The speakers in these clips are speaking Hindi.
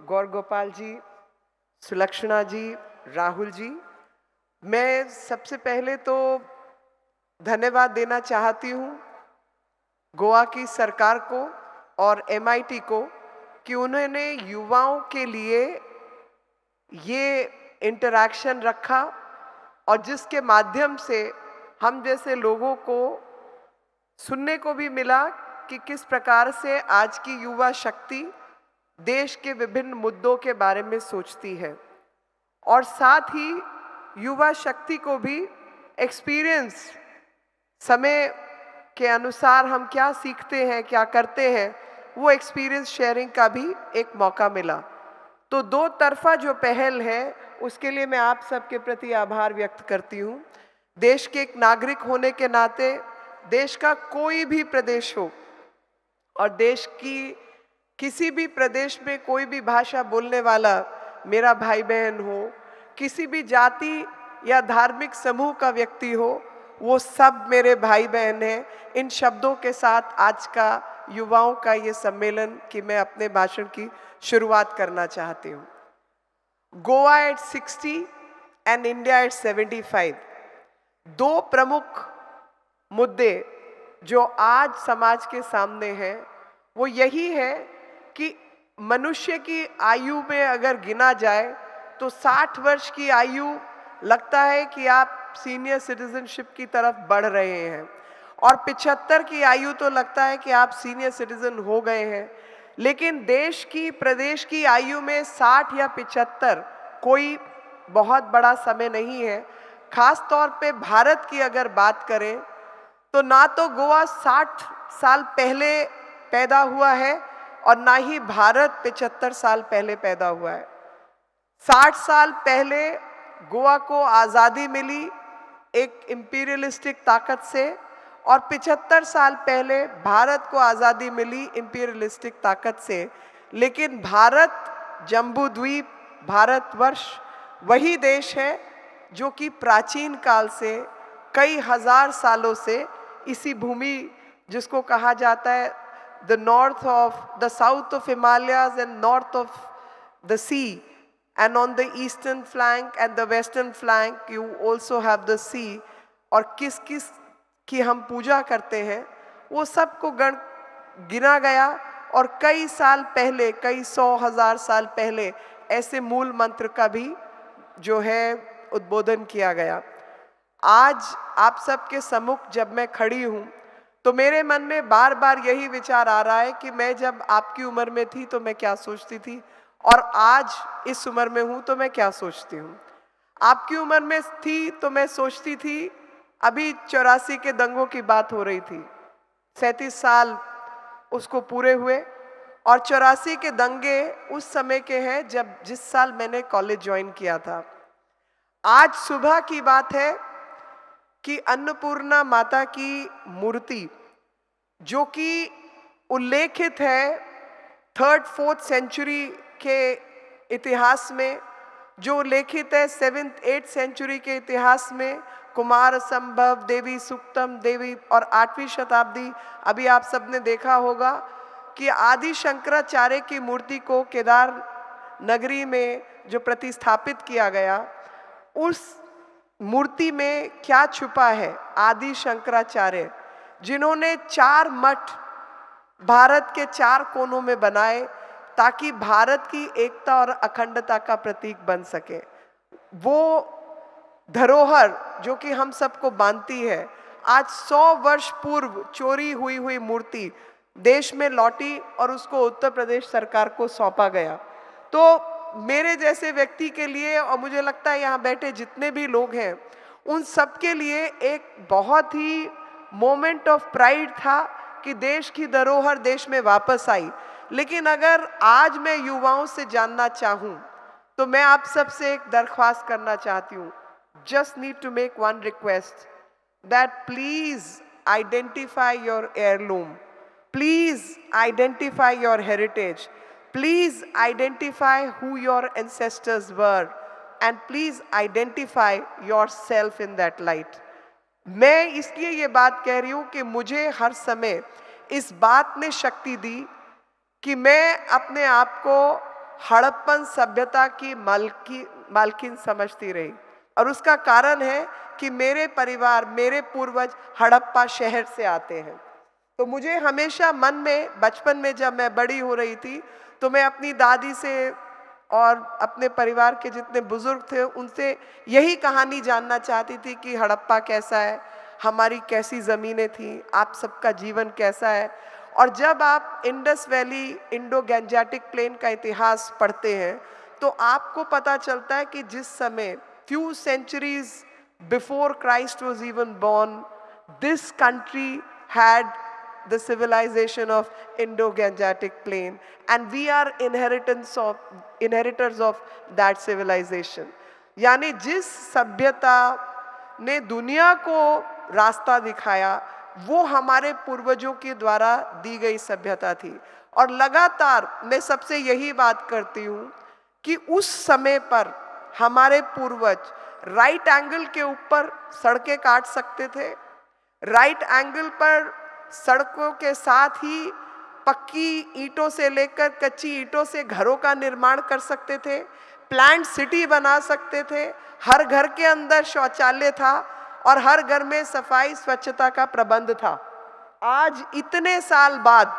गौर गोपाल जी, सुलक्षणा जी, राहुल जी, मैं सबसे पहले तो धन्यवाद देना चाहती हूँ गोवा की सरकार को और एमआईटी को कि उन्होंने युवाओं के लिए ये इंटरैक्शन रखा और जिसके माध्यम से हम जैसे लोगों को सुनने को भी मिला कि किस प्रकार से आज की युवा शक्ति देश के विभिन्न मुद्दों के बारे में सोचती है और साथ ही युवा शक्ति को भी एक्सपीरियंस समय के अनुसार हम क्या सीखते हैं, क्या करते हैं, वो एक्सपीरियंस शेयरिंग का भी एक मौका मिला। तो दो तरफा जो पहल है उसके लिए मैं आप सबके प्रति आभार व्यक्त करती हूँ। देश के एक नागरिक होने के नाते देश का कोई भी प्रदेश हो और देश की किसी भी प्रदेश में कोई भी भाषा बोलने वाला मेरा भाई बहन हो, किसी भी जाति या धार्मिक समूह का व्यक्ति हो, वो सब मेरे भाई बहन हैं। इन शब्दों के साथ आज का युवाओं का ये सम्मेलन की मैं अपने भाषण की शुरुआत करना चाहती हूँ। Goa at 60 and India at 75, दो प्रमुख मुद्दे जो आज समाज के सामने हैं वो यही है कि मनुष्य की आयु में अगर गिना जाए तो 60 वर्ष की आयु लगता है कि आप सीनियर सिटीजनशिप की तरफ बढ़ रहे हैं और 75 की आयु तो लगता है कि आप सीनियर सिटीजन हो गए हैं। लेकिन देश की प्रदेश की आयु में 60 या 75 कोई बहुत बड़ा समय नहीं है। खास तौर पे भारत की अगर बात करें तो ना तो गोवा 60 साल पहले पैदा हुआ है और ना ही भारत 75 साल पहले पैदा हुआ है। 60 साल पहले गोवा को आज़ादी मिली एक इंपीरियलिस्टिक ताकत से और 75 साल पहले भारत को आज़ादी मिली इंपीरियलिस्टिक ताकत से। लेकिन भारत जम्बूद्वीप, भारतवर्ष वही देश है जो कि प्राचीन काल से कई हजार सालों से इसी भूमि जिसको कहा जाता है the south of Himalayas and north of the sea and on the eastern flank and the western flank you also have the sea, और किस किस की हम पूजा करते हैं वो सब को गिना गया और कई साल पहले, कई 100,000 साल पहले ऐसे मूल मंत्र का भी जो है उद्बोधन किया गया। आज आप सबके सम्मुख जब मैं खड़ी हूँ तो मेरे मन में बार बार यही विचार आ रहा है कि मैं जब आपकी उम्र में थी तो मैं क्या सोचती थी और आज इस उम्र में हूं तो मैं क्या सोचती हूँ। आपकी उम्र में थी तो मैं सोचती थी, अभी 84 के दंगों की बात हो रही थी, 37 साल उसको पूरे हुए और 84 के दंगे उस समय के हैं जब जिस साल मैंने कॉलेज ज्वाइन किया था। आज सुबह की बात है कि अन्नपूर्णा माता की मूर्ति जो कि उल्लेखित है 3rd 4th सेंचुरी के इतिहास में, जो लिखित है 7th 8th सेंचुरी के इतिहास में, कुमार संभव, देवी सुक्तम, देवी और 8वीं शताब्दी। अभी आप सबने देखा होगा कि आदि शंकराचार्य की मूर्ति को केदार नगरी में जो प्रतिस्थापित किया गया, उस मूर्ति में क्या छुपा है? आदि शंकराचार्य जिन्होंने 4 मठ भारत के 4 कोनों में बनाए ताकि भारत की एकता और अखंडता का प्रतीक बन सके। वो धरोहर जो कि हम सबको बांधती है, आज 100 वर्ष पूर्व चोरी हुई मूर्ति देश में लौटी और उसको उत्तर प्रदेश सरकार को सौंपा गया। तो मेरे जैसे व्यक्ति के लिए और मुझे लगता है यहाँ बैठे जितने भी लोग हैं उन सब के लिए एक बहुत ही मोमेंट ऑफ प्राइड था कि देश की धरोहर देश में वापस आई। लेकिन अगर आज मैं युवाओं से जानना चाहूं तो मैं आप सबसे एक दरख्वास्त करना चाहती हूँ। Just need to make one request that please identify your heirloom, please identify your heritage, please identify who your ancestors were and please identify yourself in that light. मैं इसलिए ये बात कह रही हूँ कि मुझे हर समय इस बात ने शक्ति दी कि मैं अपने आप को हड़प्पन सभ्यता की मालकिन समझती रही। और उसका कारण है कि मेरे परिवार, मेरे पूर्वज हड़प्पा शहर से आते हैं। तो मुझे हमेशा मन में, बचपन में जब मैं बड़ी हो रही थी, तो मैं अपनी दादी से और अपने परिवार के जितने बुजुर्ग थे उनसे यही कहानी जानना चाहती थी कि हड़प्पा कैसा है, हमारी कैसी ज़मीनें थी, आप सबका जीवन कैसा है। और जब आप Indus valley, Indo Gangetic plain का इतिहास पढ़ते हैं तो आपको पता चलता है कि जिस समय few centuries before Christ was even born, this country had the civilization of Indo-Gangetic Plain, and we are inheritors of that civilization. यानी जिस सभ्यता ने दुनिया को रास्ता दिखाया वो हमारे पूर्वजों के द्वारा दी गई सभ्यता थी। और लगातार मैं सबसे यही बात करती हूँ कि उस समय पर हमारे पूर्वज राइट एंगल के ऊपर सड़कें काट सकते थे, राइट एंगल पर सड़कों के साथ ही पक्की ईंटों से लेकर कच्ची ईंटों से घरों का निर्माण कर सकते थे, प्लांट सिटी बना सकते थे, हर घर के अंदर शौचालय था और हर घर में सफाई स्वच्छता का प्रबंध था। आज इतने साल बाद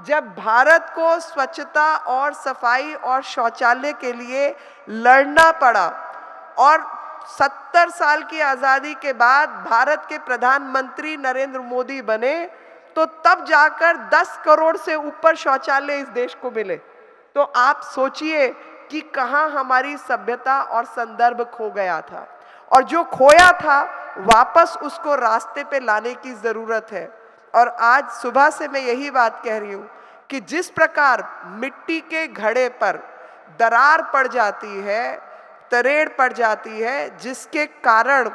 जब भारत को स्वच्छता और सफाई और शौचालय के लिए लड़ना पड़ा और 70 साल की आज़ादी के बाद भारत के प्रधानमंत्री नरेंद्र मोदी बने, तो तब जाकर 10 करोड़ से ऊपर शौचालय इस देश को मिले। तो आप सोचिए कि कहाँ हमारी सभ्यता और संदर्भ खो गया था, और जो खोया था वापस उसको रास्ते पे लाने की ज़रूरत है। और आज सुबह से मैं यही बात कह रही हूँ कि जिस प्रकार मिट्टी के घड़े पर दरार पड़ जाती है, तरेड़ पड़ जाती है, जिसके कारण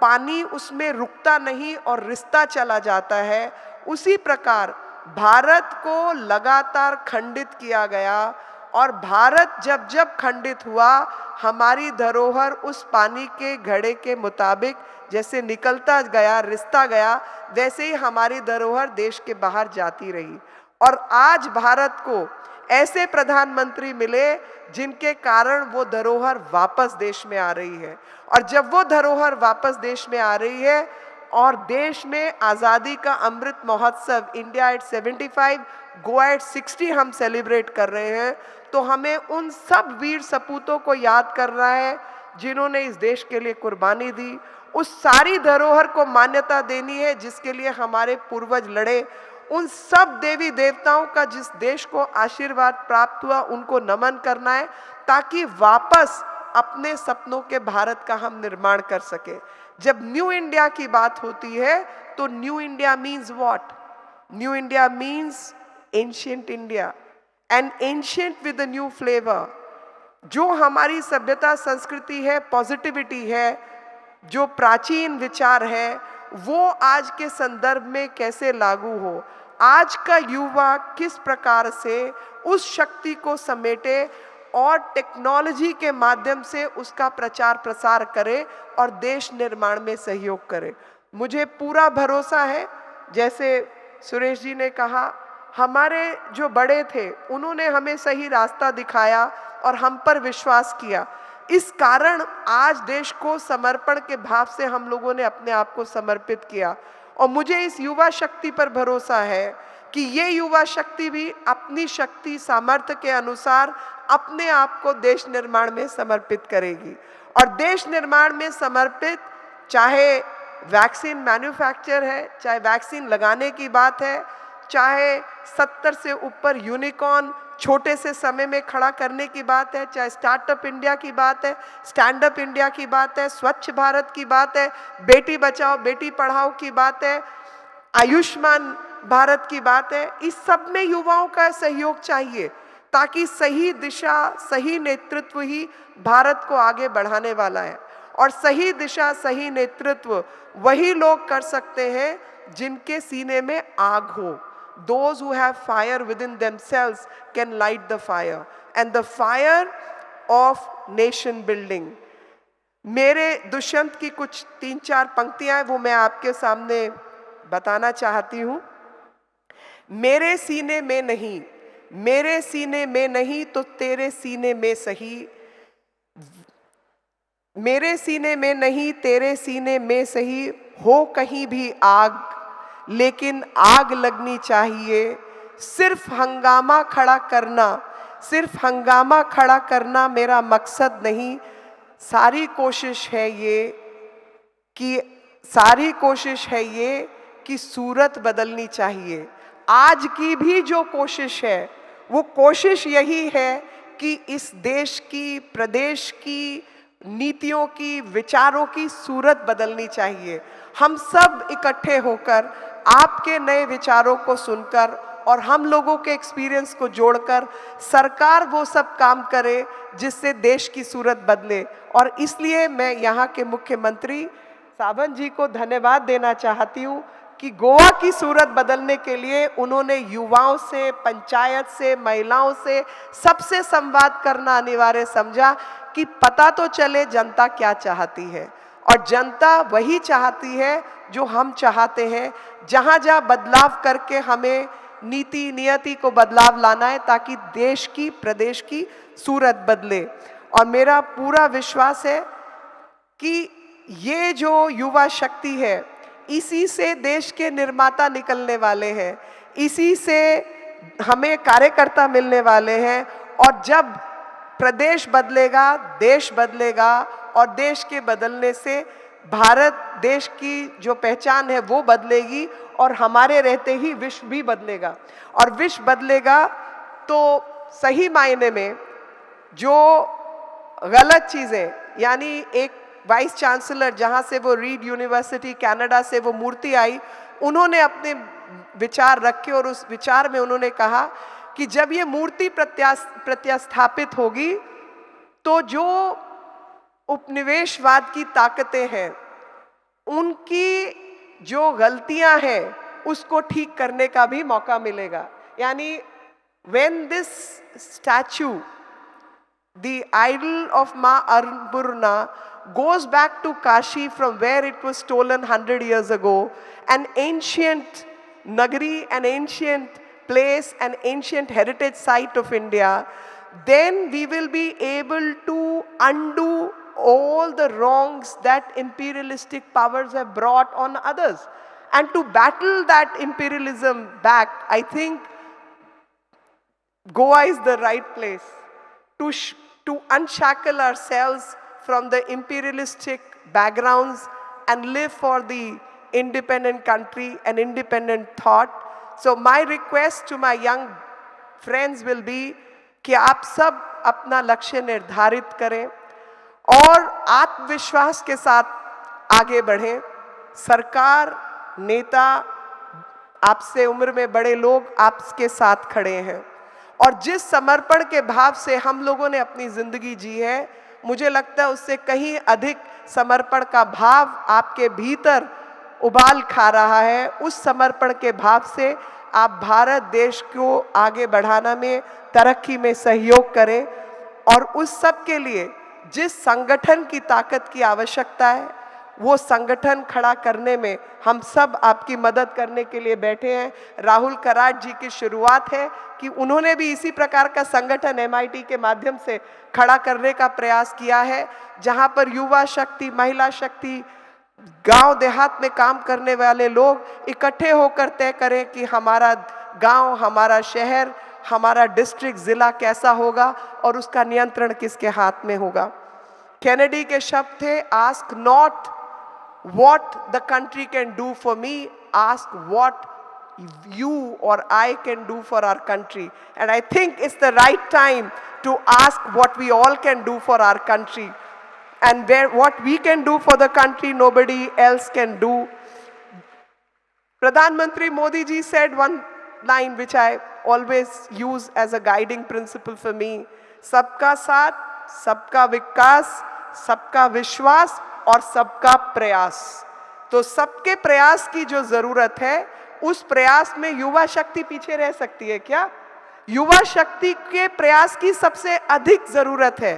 पानी उसमें रुकता नहीं और रिसता चला जाता है, उसी प्रकार भारत को लगातार खंडित किया गया। और भारत जब जब खंडित हुआ, हमारी धरोहर उस पानी के घड़े के मुताबिक जैसे निकलता गया, रिसता गया, वैसे ही हमारी धरोहर देश के बाहर जाती रही। और आज भारत को ऐसे प्रधानमंत्री मिले जिनके कारण वो धरोहर वापस देश में आ रही है। और जब वो धरोहर वापस देश में आ रही है और देश में आज़ादी का Amrit Mahotsav India at 75, Goa at 60 हम सेलिब्रेट कर रहे हैं, तो हमें उन सब वीर सपूतों को याद करना है जिन्होंने इस देश के लिए कुर्बानी दी। उस सारी धरोहर को मान्यता देनी है जिसके लिए हमारे पूर्वज लड़े। उन सब देवी देवताओं का जिस देश को आशीर्वाद प्राप्त हुआ उनको नमन करना है, ताकि वापस अपने सपनों के भारत का हम निर्माण कर सके। जब न्यू इंडिया की बात होती है तो new India means what? New India means ancient India, and ancient with a new flavour. जो हमारी सभ्यता संस्कृति है, पॉजिटिविटी है, जो प्राचीन विचार है, वो आज के संदर्भ में कैसे लागू हो, आज का युवा किस प्रकार से उस शक्ति को समेटे और टेक्नोलॉजी के माध्यम से उसका प्रचार प्रसार करे और देश निर्माण में सहयोग करे। मुझे पूरा भरोसा है, जैसे सुरेश जी ने कहा, हमारे जो बड़े थे उन्होंने हमें सही रास्ता दिखाया और हम पर विश्वास किया। इस कारण आज देश को समर्पण के भाव से हम लोगों ने अपने आप को समर्पित किया। और मुझे इस युवा शक्ति पर भरोसा है कि ये युवा शक्ति भी अपनी शक्ति सामर्थ्य के अनुसार अपने आप को देश निर्माण में समर्पित करेगी। और देश निर्माण में समर्पित, चाहे वैक्सीन मैन्युफैक्चर है, चाहे वैक्सीन लगाने की बात है, चाहे 70 से ऊपर यूनिकॉर्न छोटे से समय में खड़ा करने की बात है, चाहे स्टार्टअप इंडिया की बात है, स्टैंड अप इंडिया की बात है, स्वच्छ भारत की बात है, बेटी बचाओ बेटी पढ़ाओ की बात है, आयुष्मान भारत की बात है। इस सब में युवाओं का सहयोग चाहिए, ताकि सही दिशा, सही नेतृत्व ही भारत को आगे बढ़ाने वाला है। और सही दिशा, सही नेतृत्व वही लोग कर सकते हैं जिनके सीने में आग हो। Those who have fire within themselves can light the fire, and the fire of nation building. मेरे दुष्यंत की कुछ 3-4 पंक्तियां हैं, वो मैं आपके सामने बताना चाहती हूँ। मेरे सीने में नहीं, मेरे सीने में नहीं तो तेरे सीने में सही, मेरे सीने में नहीं तेरे सीने में सही, हो कहीं भी आग लेकिन आग लगनी चाहिए। सिर्फ हंगामा खड़ा करना, सिर्फ हंगामा खड़ा करना मेरा मकसद नहीं। सारी कोशिश है ये कि सूरत बदलनी चाहिए। आज की भी जो कोशिश है वो कोशिश यही है कि इस देश की, प्रदेश की नीतियों की, विचारों की सूरत बदलनी चाहिए। हम सब इकट्ठे होकर आपके नए विचारों को सुनकर और हम लोगों के एक्सपीरियंस को जोड़कर सरकार वो सब काम करे जिससे देश की सूरत बदले। और इसलिए मैं यहाँ के मुख्यमंत्री सावंत जी को धन्यवाद देना चाहती हूँ कि गोवा की सूरत बदलने के लिए उन्होंने युवाओं से, पंचायत से, महिलाओं से, सबसे संवाद करना अनिवार्य समझा कि पता तो चले जनता क्या चाहती है। और जनता वही चाहती है जो हम चाहते हैं। जहाँ जहाँ बदलाव करके हमें नीति नियति को बदलाव लाना है ताकि देश की, प्रदेश की सूरत बदले। और मेरा पूरा विश्वास है कि ये जो युवा शक्ति है, इसी से देश के निर्माता निकलने वाले हैं, इसी से हमें कार्यकर्ता मिलने वाले हैं। और जब प्रदेश बदलेगा, देश बदलेगा, और देश के बदलने से भारत देश की जो पहचान है वो बदलेगी, और हमारे रहते ही विश्व भी बदलेगा। और विश्व बदलेगा तो सही मायने में जो गलत चीज़ें, यानी एक वाइस चांसलर जहाँ से वो रीड यूनिवर्सिटी कनाडा से वो मूर्ति आई, उन्होंने अपने विचार रखे और उस विचार में उन्होंने कहा कि जब ये मूर्ति प्रत्यास्थापित होगी तो जो उपनिवेशवाद की ताकतें हैं, उनकी जो गलतियां हैं उसको ठीक करने का भी मौका मिलेगा। यानी when this statue, the idol of Ma Annapurna, goes back to Kashi from where it was stolen 100 years ago, an ancient Nagari, an ancient place, an ancient heritage site of India, then we will be able to undo all the wrongs that imperialistic powers have brought on others. And to battle that imperialism back, I think Goa is the right place to unshackle ourselves from the imperialistic backgrounds and live for the independent country and independent thought. So my request to my young friends will be कि आप सब अपना लक्ष्य निर्धारित करें और आत्मविश्वास के साथ आगे बढ़ें। सरकार, नेता, आपसे उम्र में बड़े लोग आपके साथ खड़े हैं, और जिस समर्पण के भाव से हम लोगों ने अपनी जिंदगी जी है, मुझे लगता है उससे कहीं अधिक समर्पण का भाव आपके भीतर उबाल खा रहा है। उस समर्पण के भाव से आप भारत देश को आगे बढ़ाना में, तरक्की में सहयोग करें, और उस सब के लिए जिस संगठन की ताकत की आवश्यकता है वो संगठन खड़ा करने में हम सब आपकी मदद करने के लिए बैठे हैं। राहुल कराड जी की शुरुआत है कि उन्होंने भी इसी प्रकार का संगठन MIT के माध्यम से खड़ा करने का प्रयास किया है, जहां पर युवा शक्ति, महिला शक्ति, गांव देहात में काम करने वाले लोग इकट्ठे होकर तय करें कि हमारा गांव, हमारा शहर, हमारा डिस्ट्रिक्ट, जिला कैसा होगा और उसका नियंत्रण किसके हाथ में होगा। कैनेडी के शब्द थे, ask not what the country can do for me, ask what you or I can do for our country. And I think it's the right time to ask what we all can do for our country, and what we can do for the country nobody else can do. Pradhan Mantri Modi ji said one line which I always use as a guiding principle for me: सबका साथ, सबका विकास, सबका विश्वास और सबका प्रयास। तो सबके प्रयास की जो जरूरत है, उस प्रयास में युवा शक्ति पीछे रह सकती है क्या? युवा शक्ति के प्रयास की सबसे अधिक जरूरत है,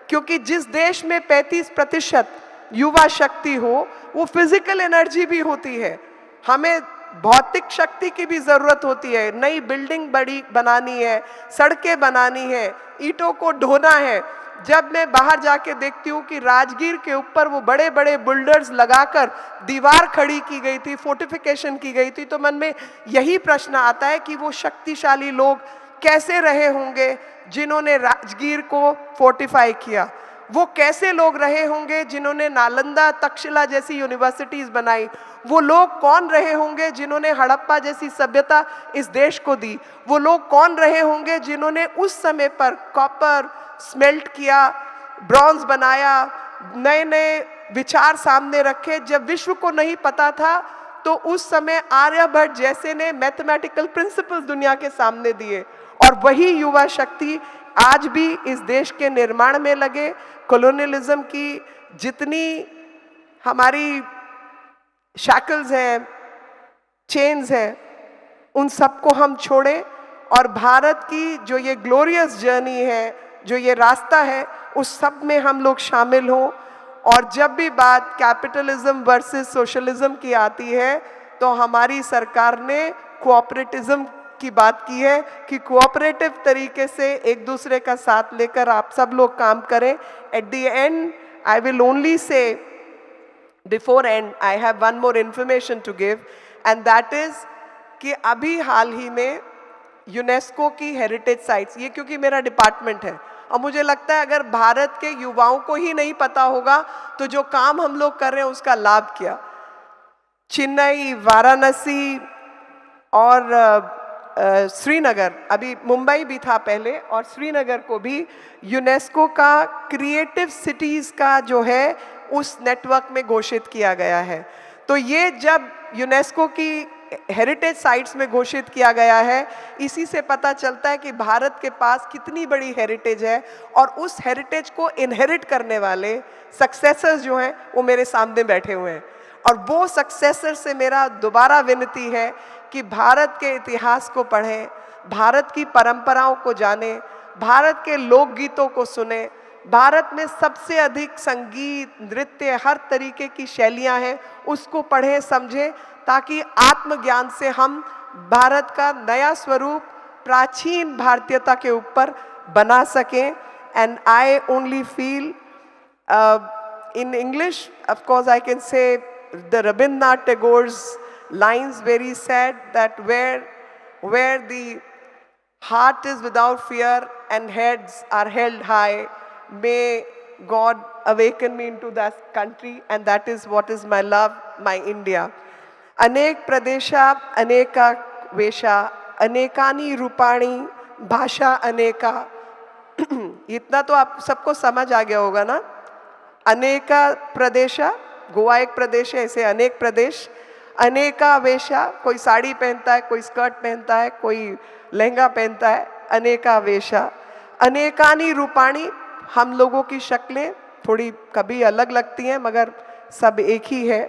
क्योंकि जिस देश में 35% युवा शक्ति हो, वो फिजिकल एनर्जी भी होती है। हमें भौतिक शक्ति की भी जरूरत होती है। नई बिल्डिंग बड़ी बनानी है, सड़कें बनानी है, ईंटों को ढोना है। जब मैं बाहर जाके देखती हूँ कि राजगीर के ऊपर वो बड़े बड़े बुल्डर्स लगाकर दीवार खड़ी की गई थी, फोर्टिफिकेशन की गई थी, तो मन में यही प्रश्न आता है कि वो शक्तिशाली लोग कैसे रहे होंगे जिन्होंने राजगीर को फोर्टिफाई किया। वो कैसे लोग रहे होंगे जिन्होंने नालंदा, तक्षशिला जैसी यूनिवर्सिटीज बनाई। वो लोग कौन रहे होंगे जिन्होंने हड़प्पा जैसी सभ्यता इस देश को दी। वो लोग कौन रहे होंगे जिन्होंने उस समय पर कॉपर स्मेल्ट किया, ब्रॉन्ज बनाया, नए नए विचार सामने रखे। जब विश्व को नहीं पता था तो उस समय आर्यभट्ट जैसे ने मैथमेटिकल प्रिंसिपल्स दुनिया के सामने दिए। और वही युवा शक्ति आज भी इस देश के निर्माण में लगे। कॉलोनियलिज्म की जितनी हमारी शैकल्स हैं, चेन्स हैं, उन सबको हम छोड़ें और भारत की जो ये ग्लोरियस जर्नी है, जो ये रास्ता है, उस सब में हम लोग शामिल हों। और जब भी बात कैपिटलिज्म वर्सेस सोशलिज्म की आती है तो हमारी सरकार ने कोऑपरेटिज्म की बात की है कि कोऑपरेटिव तरीके से एक दूसरे का साथ लेकर आप सब लोग काम करें। At the end I will only say, before end I have one more information to give, and that is कि अभी हाल ही में यूनेस्को की हेरिटेज साइट्स, ये क्योंकि मेरा डिपार्टमेंट है और मुझे लगता है अगर भारत के युवाओं को ही नहीं पता होगा तो जो काम हम लोग कर रहे हैं उसका लाभ क्या। चेन्नई, वाराणसी और श्रीनगर, अभी मुंबई भी था पहले, और श्रीनगर को भी यूनेस्को का क्रिएटिव सिटीज़ का जो है उस नेटवर्क में घोषित किया गया है। तो ये जब यूनेस्को की हेरिटेज साइट्स में घोषित किया गया है, इसी से पता चलता है कि भारत के पास कितनी बड़ी हेरिटेज है। और उस हेरिटेज को इनहेरिट करने वाले सक्सेसर्स जो हैं वो मेरे सामने बैठे हुए हैं। और वो सक्सेसर से मेरा दोबारा विनती है कि भारत के इतिहास को पढ़ें, भारत की परंपराओं को जानें, भारत के लोकगीतों को सुने। भारत में सबसे अधिक संगीत, नृत्य, हर तरीके की शैलियां हैं, उसको पढ़ें, समझें, ताकि आत्मज्ञान से हम भारत का नया स्वरूप प्राचीन भारतीयता के ऊपर बना सकें। And I only feel in English, of course, I can say the Rabindranath Tagore's lines very sad that where the heart is without fear and heads are held high, may God awaken me into that country, and that is what is my love, my India. अनेक प्रदेशा अनेका वेशा अनेकानी रूपाणी भाषा अनेका। इतना तो आप सबको समझ आ गया होगा ना। अनेका प्रदेशा, गोवा एक प्रदेश है, ऐसे अनेक प्रदेश। अनेका वेशा, कोई साड़ी पहनता है, कोई स्कर्ट पहनता है, कोई लहंगा पहनता है। अनेका वेशा अनेकानी रूपाणी, हम लोगों की शक्लें थोड़ी कभी अलग लगती हैं मगर सब एक ही है।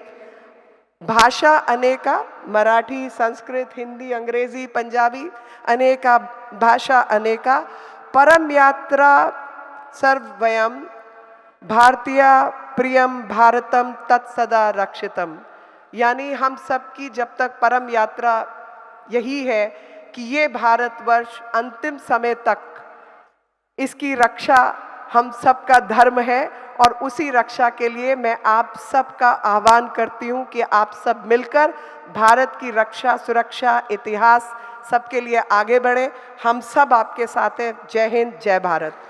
भाषा अनेका, मराठी, संस्कृत, हिंदी, अंग्रेजी, पंजाबी, अनेका भाषा अनेका। परम यात्रा सर्वयम भारतीय प्रियम भारतम तत्सदा रक्षितम। यानी हम सब की जब तक परम यात्रा यही है कि ये भारतवर्ष अंतिम समय तक इसकी रक्षा हम सबका धर्म है। और उसी रक्षा के लिए मैं आप सबका आह्वान करती हूँ कि आप सब मिलकर भारत की रक्षा, सुरक्षा, इतिहास सबके लिए आगे बढ़ें। हम सब आपके साथ हैं। जय हिंद, जय भारत।